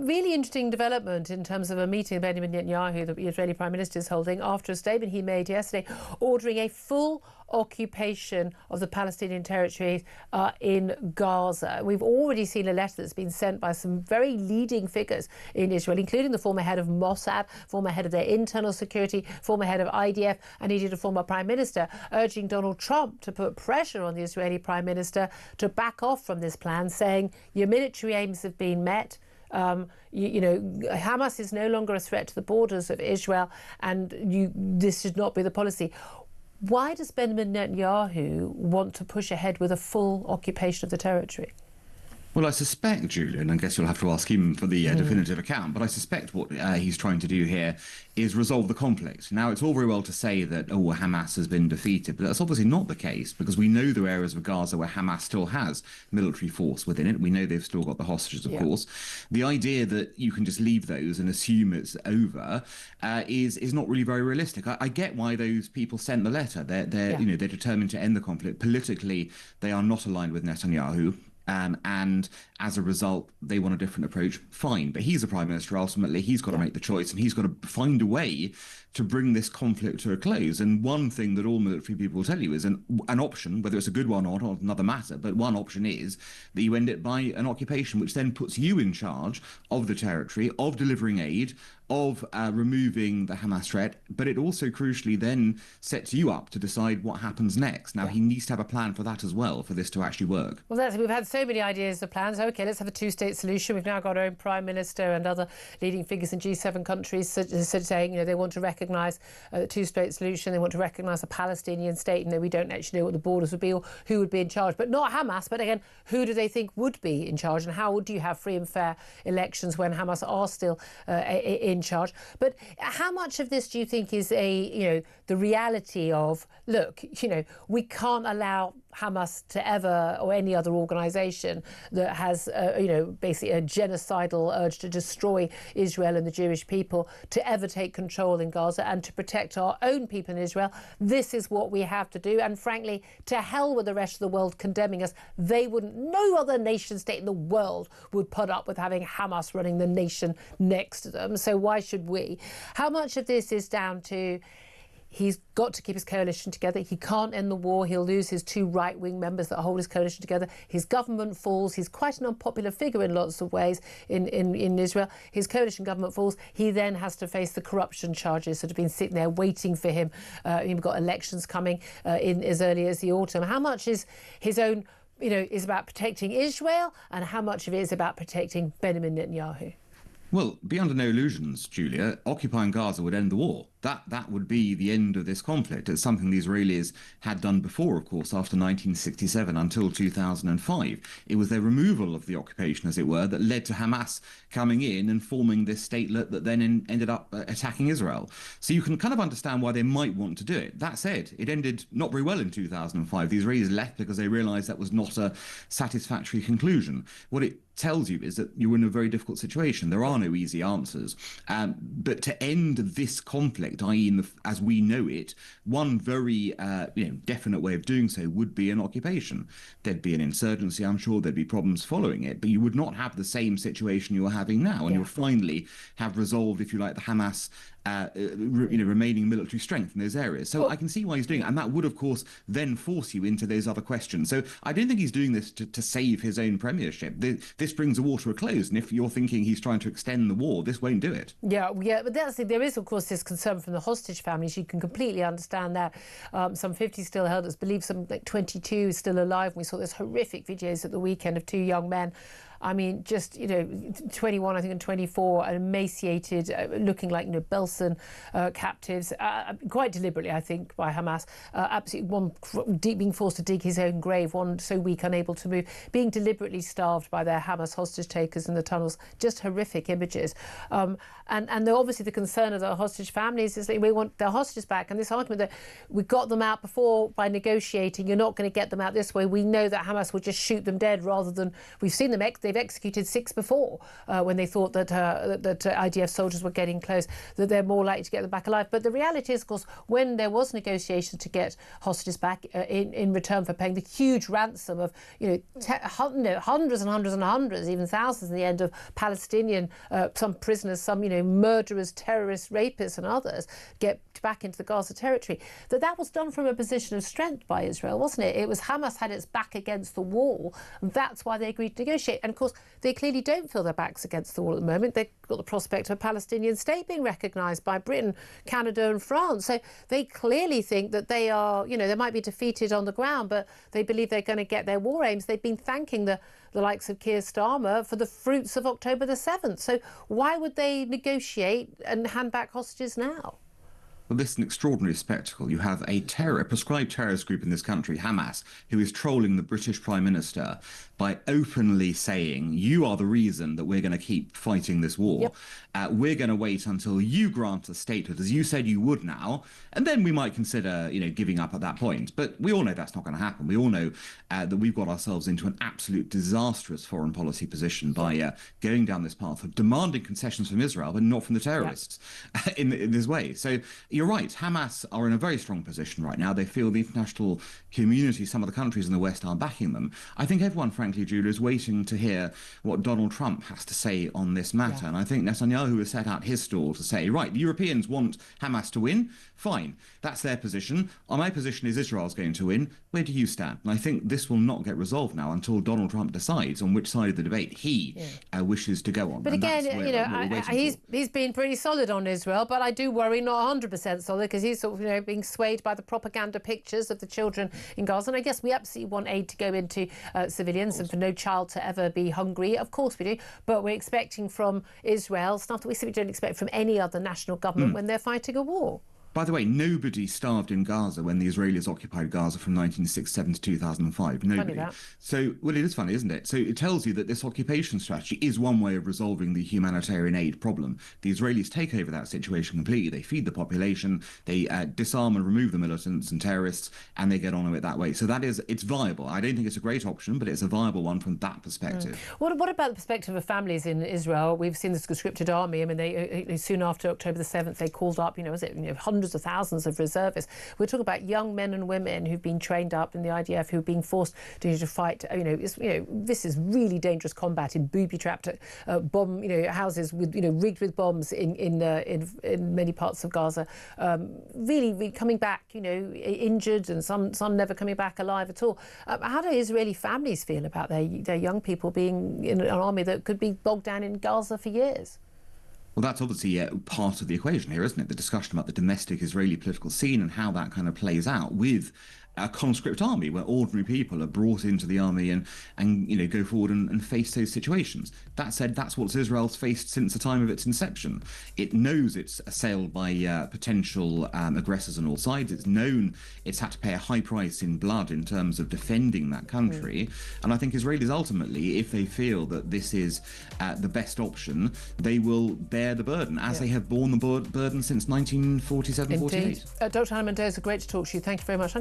really interesting development in terms of a meeting Benjamin Netanyahu, the Israeli Prime Minister, is holding after a statement he made yesterday ordering a full occupation of the Palestinian territories in Gaza. We've already seen a letter that's been sent by some very leading figures in Israel, including the former head of Mossad, former head of their internal security, former head of IDF, and indeed a former Prime Minister, urging Donald Trump to put pressure on the Israeli Prime Minister to back off from this plan, saying your military aims have been met. Hamas is no longer a threat to the borders of Israel, and this should not be the policy. Why does Benjamin Netanyahu want to push ahead with a full occupation of the territory? Well, I suspect, Julian, I guess you'll have to ask him for the definitive account, but I suspect what he's trying to do here is resolve the conflict. Now, it's all very well to say that, Hamas has been defeated, but that's obviously not the case, because we know there are areas of Gaza where Hamas still has military force within it. We know they've still got the hostages, of course. The idea that you can just leave those and assume it's over is not really very realistic. I get why those people sent the letter. They're determined to end the conflict. Politically, they are not aligned with Netanyahu. And as a result, they want a different approach. Fine. But he's the Prime Minister. Ultimately, he's got to make the choice, and he's got to find a way to bring this conflict to a close. And one thing that all military people will tell you is an option, whether it's a good one or not, another matter, but one option is that you end it by an occupation, which then puts you in charge of the territory, of delivering aid, of removing the Hamas threat, but it also crucially then sets you up to decide what happens next. Now, he needs to have a plan for that as well, for this to actually work. Well, we've had so many ideas of plans. OK, let's have a two-state solution. We've now got our own Prime Minister and other leading figures in G7 countries saying, they want to recognise the two-state solution. They want to recognise a Palestinian state. We don't actually know what the borders would be or who would be in charge. But not Hamas. But again, who do they think would be in charge? And how do you have free and fair elections when Hamas are still in charge? But how much of this do you think is the reality of, look, we can't allow Hamas to ever, or any other organisation that has, basically a genocidal urge to destroy Israel and the Jewish people, to ever take control in Gaza and to protect our own people in Israel. This is what we have to do. And frankly, to hell with the rest of the world condemning us. No other nation state in the world would put up with having Hamas running the nation next to them. So why should we? How much of this is down to he's got to keep his coalition together. He can't end the war. He'll lose his two right-wing members that hold his coalition together. His government falls. He's quite an unpopular figure in lots of ways in Israel. His coalition government falls. He then has to face the corruption charges that have been sitting there waiting for him. We've got elections coming in as early as the autumn. How much is his own, is about protecting Israel, and how much of it is about protecting Benjamin Netanyahu? Well, be under no illusions, Julia, occupying Gaza would end the war. That would be the end of this conflict. It's something the Israelis had done before, of course, after 1967 until 2005. It was their removal of the occupation, as it were, that led to Hamas coming in and forming this statelet that then ended up attacking Israel. So you can kind of understand why they might want to do it. That said, it ended not very well in 2005. The Israelis left because they realised that was not a satisfactory conclusion. What it tells you is that you're in a very difficult situation. There are no easy answers. But to end this conflict, i.e. as we know it, one very definite way of doing so would be an occupation. There'd be an insurgency, I'm sure. There'd be problems following it, but you would not have the same situation you're having now, and you'll finally have resolved, if you like, the Hamas remaining military strength in those areas. So I can see why he's doing it, and that would, of course, then force you into those other questions. So I don't think he's doing this to save his own premiership. This brings the war to a close, and if you're thinking he's trying to extend the war, this won't do it. Yeah, but there is, of course, this concern from the hostage families. You can completely understand that. Some 50 still held. It's believed some 22 is still alive. We saw those horrific videos at the weekend of two young men. I mean, just, 21, I think, and 24, emaciated, looking like, Belsen captives, quite deliberately, I think, by Hamas. Absolutely, one being forced to dig his own grave, one so weak, unable to move, being deliberately starved by their Hamas hostage takers in the tunnels. Just horrific images. And obviously the concern of the hostage families is that we want their hostages back. And this argument that we got them out before by negotiating, you're not going to get them out this way. We know that Hamas would just shoot them dead rather than, we've seen them, they've they've executed 6 before when they thought that IDF soldiers were getting close, that they're more likely to get them back alive. But the reality is, of course, when there was negotiation to get hostages back in return for paying the huge ransom of hundreds and hundreds and hundreds, even thousands in the end, of Palestinian some prisoners, some murderers, terrorists, rapists, and others get back into the Gaza territory, that was done from a position of strength by Israel, wasn't it? It was Hamas had its back against the wall, and that's why they agreed to negotiate. And of course, they clearly don't feel their backs against the wall at the moment. They've got the prospect of a Palestinian state being recognised by Britain, Canada, and France. So they clearly think that they are, they might be defeated on the ground, but they believe they're going to get their war aims. They've been thanking the likes of Keir Starmer for the fruits of October the 7th. So why would they negotiate and hand back hostages now? Well, this is an extraordinary spectacle. You have a prescribed terrorist group in this country, Hamas, who is trolling the British Prime Minister by openly saying, you are the reason that we're going to keep fighting this war. Yep. We're going to wait until you grant us statehood, as you said you would now, and then we might consider, giving up at that point. But we all know that's not going to happen. We all know that we've got ourselves into an absolute disastrous foreign policy position by going down this path of demanding concessions from Israel, but not from the terrorists in this way. So you're right. Hamas are in a very strong position right now. They feel the international community, some of the countries in the West, are backing them. I think everyone, frankly, Julia, is waiting to hear what Donald Trump has to say on this matter. And I think Netanyahu has set out his stall to say, right, the Europeans want Hamas to win. Fine. That's their position. My position is Israel's going to win. Where do you stand? And I think this will not get resolved now until Donald Trump decides on which side of the debate he wishes to go on. But again, he's been pretty solid on Israel, but I do worry not 100% solid, because he's sort of, being swayed by the propaganda pictures of the children in Gaza. And I guess we absolutely want aid to go into civilians and for no child to ever be hungry. Of course we do. But we're expecting from Israel stuff that we simply don't expect from any other national government when they're fighting a war. By the way, nobody starved in Gaza when the Israelis occupied Gaza from 1967 to 2005. Nobody. So, well, it is funny, isn't it? So it tells you that this occupation strategy is one way of resolving the humanitarian aid problem. The Israelis take over that situation completely. They feed the population, they disarm and remove the militants and terrorists, and they get on with it that way. So it's viable. I don't think it's a great option, but it's a viable one from that perspective. What about the perspective of families in Israel? We've seen this conscripted army. I mean, they soon after October the 7th, they called up, hundreds of thousands of reservists. We're talking about young men and women who've been trained up in the IDF, who've been forced to fight. This is really dangerous combat in booby-trapped bomb, houses with, rigged with bombs in many parts of Gaza. Really coming back, injured, and some never coming back alive at all. How do Israeli families feel about their young people being in an army that could be bogged down in Gaza for years? Well, that's obviously part of the equation here, isn't it? The discussion about the domestic Israeli political scene and how that kind of plays out with a conscript army where ordinary people are brought into the army and go forward and face those situations. That said, that's what Israel's faced since the time of its inception. It knows it's assailed by potential aggressors on all sides. It's known it's had to pay a high price in blood in terms of defending that country. And I think Israelis ultimately, if they feel that this is the best option, they will bear the burden, as they have borne the burden since 1947-48. Dr. Mendoza, great to talk to you. Thank you very much.